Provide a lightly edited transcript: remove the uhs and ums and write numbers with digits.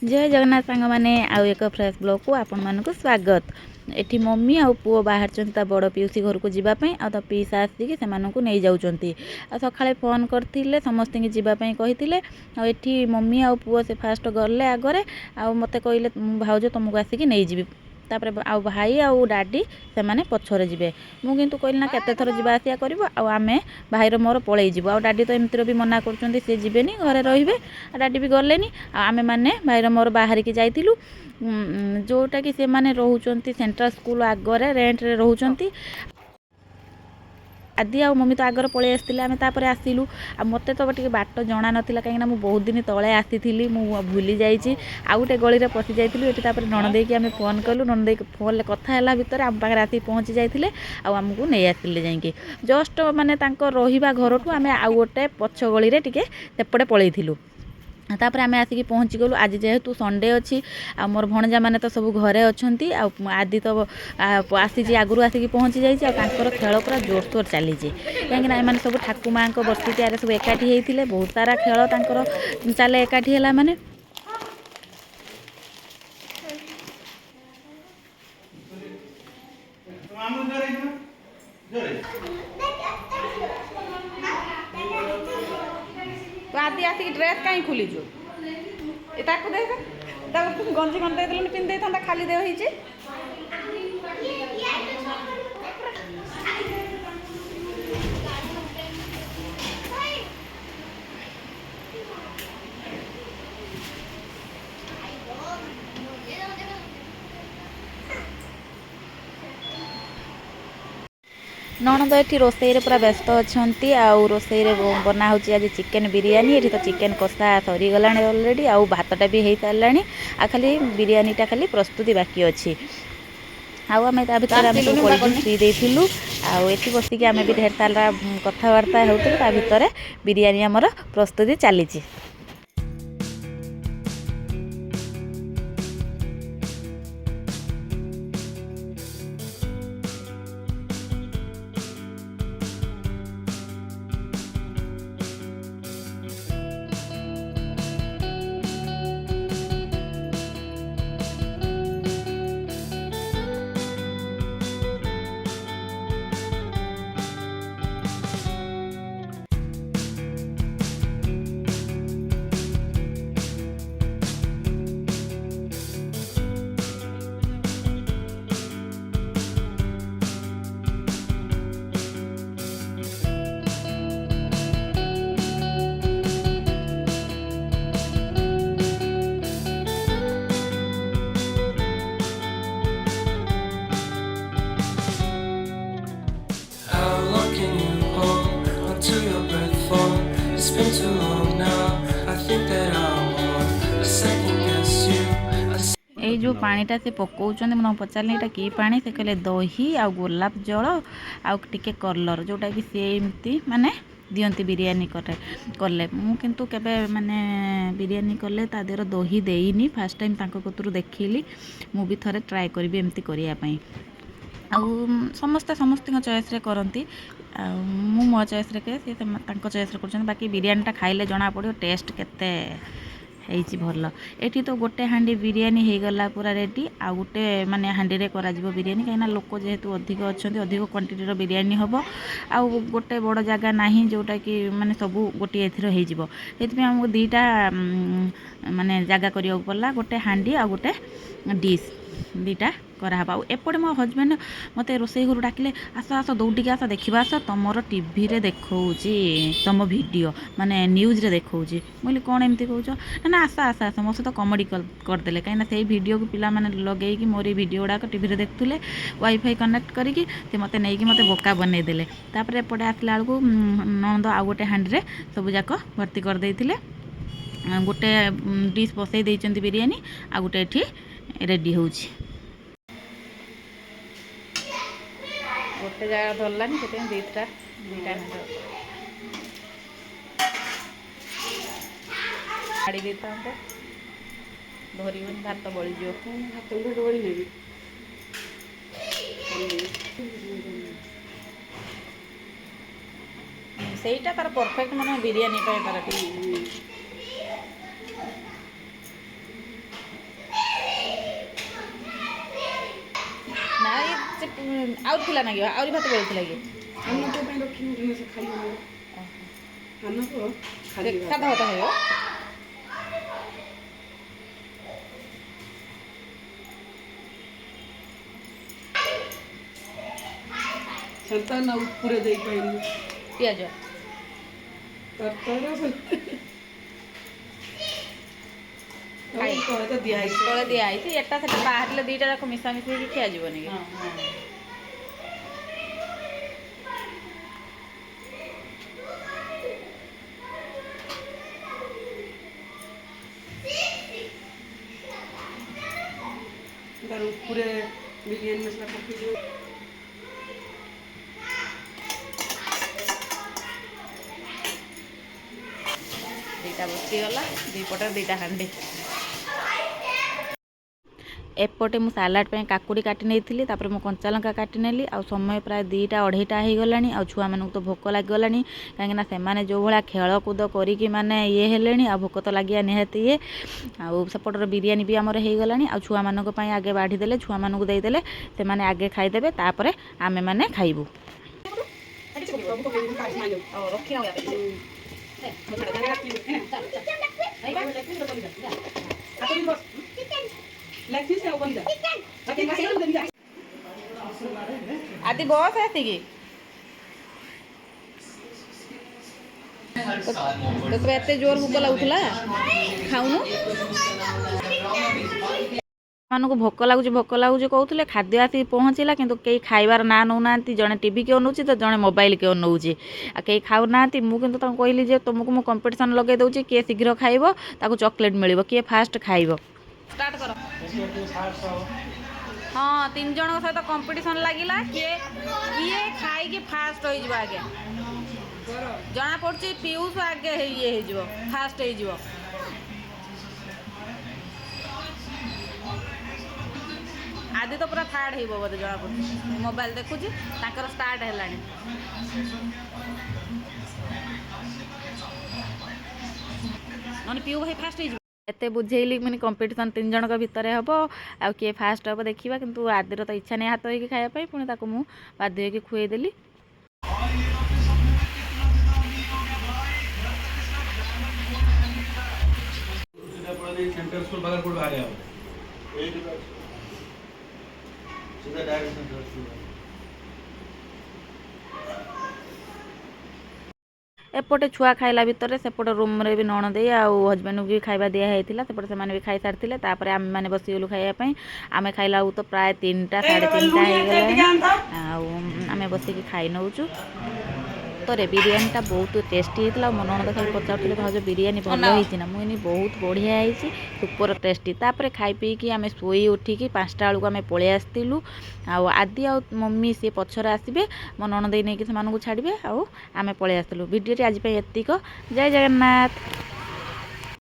जय जगन्नाथ सांग मैंने आउ एक फ्रेश ब्लॉग को आपण मानक स्वागत। एठी मम्मी आ पुओ बाहर बड़ पीउसी घर को जीवाई आ पीसा आसिक से नहीं जाऊँगी। सकाଳେ फोन करते समस्त जीवाई कही आठी मम्मी आ पुओ से फास्ट गले आगरे आ मत कहले भाउज तुमको आसिक नहीं जी तापर आ भाई आ डाडी से माने पछरे जीवे। मु किंतु कहली ना केते थर जीवा आसिया करिवो आमे भाईर मोर पळेई जीवो आ डाडी तो एमतिर भी मना करछन्ती से जीवेनी घरे रहिबे डाडी भी गलेनी आमे माने भाईर मोर बाहर की जाइतिलु जोटा कि से माने रहउचन्ती सेंट्रल स्कूल आगरे रेंट रे रहउचन्ती। आदि आ मम्मी तो आगर पलि आसते आम तापर आसिलु आ मत तो टे बाट जना नाला कहीं मुझे बहुत दिन तले आसी भूली जाइए आ गोटे गली में पशि जाइलु ये नणदे की आम फोन कलु नणदे फोन कथा भितर आम पाखे आसी पहुँची जाते आमको नहीं आसिले जाइए जस्ट माने रहा घर ठू आम आउ गोटे पछ गली में टे सेपटे पलैलु। तापर आम आसिक पहुँची गलु आज जेहेतु संडे अच्छी आ मोर भणजा मैंने तो सब घरे अच्छी आदि तो आसी आगु आसिक पहुँची जाइए खेल पूरा जोरसोर चली कहीं एम सब ठाकु माँ बर्षिकिया सब एकाठी होते बहुत सारा खेल चले एकाठी है माने तो आदि आसिक ड्रेस कहीं खोलीचु देख गंजी खंड देदेलु पिंधे था खाली देह होइचे नणद ये रोसई पूरा व्यस्त अच्छा रोसई बना हो आज चिकेन बिरियानी ये तो चिकेन कषा सरीगला अलरेडी आ भातटा भी हो सारा आ खाली बिरियानीटा खाली प्रस्तुति बाकी अच्छी आम भर आम सब कोल्ड ड्रिंक्स पी देलु आठी बसिक आम भी ढेर सारा कथबार्ता होता भितर बिरियानी आमर प्रस्तुति चली। ये जो पानीटा से पकाउछन मैं पचारे यहाँ कि पानी से कहले दही आ गोलाप जल आटे कलर जोटा कि सी एमती माने दियंती बिरियानी कले मुझे केबे माने बिरियानी कले ता देहर दही देनी फास्ट टाइम कतरू देखली मु भी थरे ट्राए करी एमती करने समस्ते समस्त चॉइस रे करती मु मो चॉइस रे के चॉइस रे कर बाकी बिरियानीटा खाइले जना पड़ो टेस्ट केते भल एठी तो गोटे हांडी बिरियानी हो गला पूरा रेडी आ गोटे माने हांडी रे करा जिवो बिरियानी कहीं लोक जेहेतु अधिक अच्छा अधिक क्वांटिटी बिरियानी हम आ गोटे बड़ जगह नहीं जोटा कि माने सबू गोटे एथर हो आमको दीटा माने जगह करिया पड़ला गोटे हांडी आ गोटे डिश दीटा कराहबा एपटे मो हजबैंड मत रोसई घर डाकिले आस आस दौड़िक आस देखा आस तुम टीवी रे देखौची तुम वीडियो माने न्यूज रे देखौची बोली कौन एमती कहूच ना आस आस आस मो सहित कमेडी करदे कहीं से वीडियो को पिला माने लगे मोर वीडियो गुड़ाक टीवी रे देखुले वाईफाई कनेक्ट करके मत नहीं मत बोका बनईदे तापर एपटे आसला बेलू नंद आ गोटे हांडी सब जाक भर्ती करदे गोटे डिश बसई देइचंती बिरियानी आ गोटे एठी रेडी होउची गोटे जगह धरलानी से दीटा छाड़ी देता धर भात बड़ीज ସେଇଟା ତାର ପରଫେକ୍ଟ ମାନେ ବିରିୟାନୀ ପାଇଁ ତାର आउट थिला ना आउरी भात बोलथिला कि अन्न को ପାଇଁ ରଖିବୁ ସେ ଖାଲି अन्न को खाली सादा भात खाइयो सेंता ना पूरे देई पाइनी पियाज तरतर तो दिया तले दिया आइछि एटा सेटा बाहरले दीटा जाक मिसा मिसी कि खिया जीवनी कि तार पूरे बिरयानी मसला पके दो दीटा बसी गला दी पटर दीटा हांडी एपटे मु सालाड पे काकुड़ी काटी नहीं तापर मु कंचा लंका काटी नेली आ समय प्राय 2टा 2:30 हो गलानी आ छुआ मानक तो भोक लग गलानी कहीं से माने जो भाया खेलकूद करी माने ये हेले आ भोक तो लगे निहाती ये आउटर बिरियानी भी आमर हो गलानी आ छुआ मानक आगे बाढ़ी देले छुआ मानक देदेले से माने आगे खाईदेवे तापर आमे माने खाइबू आदि बहुत है कि तो एते जोर भूक लगुला खाऊनु मानक भोक लगुच कहते खाद्य आसी पहुँचला किंतु कई खाइबार ना नौना जड़े टीवी के नौची तो जड़े मोबाइल के नौचे आ कई खाऊना मुझे कहली जे तुमको मु कंपटीशन लगे दूसरी किए शीघ्र खाइब ताको चॉकलेट मिल किए फास्ट खाइब स्टार्ट कर हाँ 3 जन सहित कंपटीशन लगिला किए किए खाई कि फास्ट हो आगे जना पड़ी पीयूष आगे ये हो फास्ट हो आदि तो पूरा थार्ड हो बोधे जना पड़ी मोबाइल देखुची स्टार्ट है नन पीयू भाई फास्ट हो एते बुझेली मैंने कंपटीशन 3 जन भितर हम आ किए फास्ट हम देखा किंतु आदिर तो इच्छा नहीं हाथ होगी खायापी पुणी ताको मु बाध्य होगी खुएदेली एपटे छुआ खाइला भितर सेपटे रूम रे भी नण दे आउ हजबैंड भी खाइबा दिया होता सेपटे से भी खाई सारी तापर आम मैंने बसीगलु खाइबापी आम खाइला तो प्राय 3टा 3:30 हो गला आम बसिक खाई नौचु सतरे बिरियानीटा बहुत टेस्टी होता मो नणद खाली पचार भाज बिरियानी भल होती ना मुझे बहुत बढ़िया होती सुपर टेस्टी तापर खाई पीकि आम शोई उठिकी 5टा बेलू आम पलि आसलु आदि आ मम्मी सी पछरे आसबे मो नणद नहीं से छाड़े आम पलि आसलु भिडियो आज एतिक जय जगन्नाथ।